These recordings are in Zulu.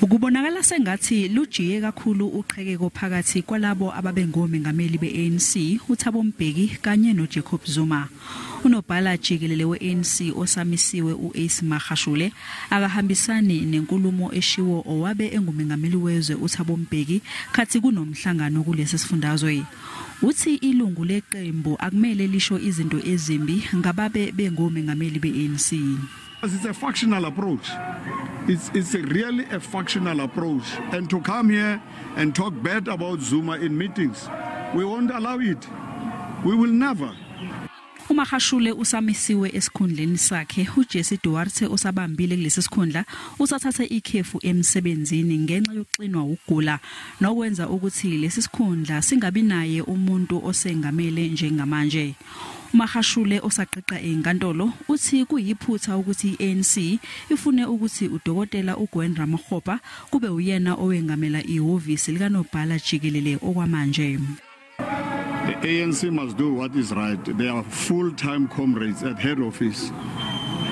Ukubonakala sengathi lujiye kakhulu uqhekeko phakathi kwalabo ababengomengameli beANC uThabo Mbeki kanye noJacob Zuma. Unobhala jikelele weANC osamisiwe uAce Magashule akahambisani nenkulumo eshiwo owabe engumengameli wezwe uThabo Mbeki khathi kunomhlangano kulesi sifundazwe. Uthi ilungu leqembu akumele lisho izinto ezimbi ngababe bengomengameli beANC. It's a factional approach. It's really a factional approach. And to come here and talk bad about Zuma in meetings, we won't allow it. We will never. Magashule usamisiwe esikhundleni sakhe uJesse Duarte osabambile kulesi sikhundla usathathe ikhefu emsebenzini ngenxa yokuxinwa ukugula nokwenza ukuthi lesi sikhundla singabi naye umuntu osengamele njengamanje. Magashule osaqeqa enkantolo uthi kuyiphutha ukuthi iANC ifune ukuthi udokotela uGwen kube uyena owengamela ihhovisi likaNobhala jikelele okwamanje. The ANC must do what is right. They are full-time comrades at head office.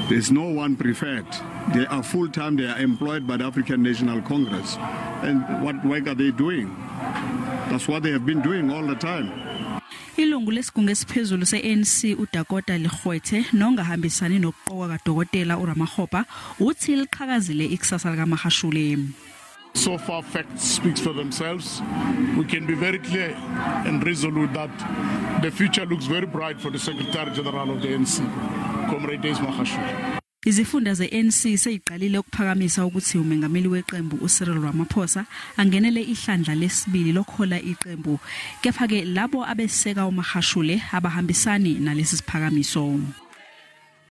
There's no one preferred. They are full-time, they are employed by the African National Congress. And what work are they doing? That's what they have been doing all the time. Ilungu lesigungu esiphezulu seANC uDakota Ligqwethe nongahambisani nokuqoka kadokotela uRamaphosa uthi liqhakazile ikusasa likaMagashule. So far, facts speak for themselves. We can be very clear and resolute that the future looks very bright for the Secretary General of the ANC, Comrade Magashule. Izifunda zeANC seyiqalile ukuphakamisa ukuthi umengameli weqembu uCyril Ramaphosa angenele ihlandla lesibili lokhola iqembu, kepha ke labo abeseka uMagashule abahambisani nalesi siphakamiso.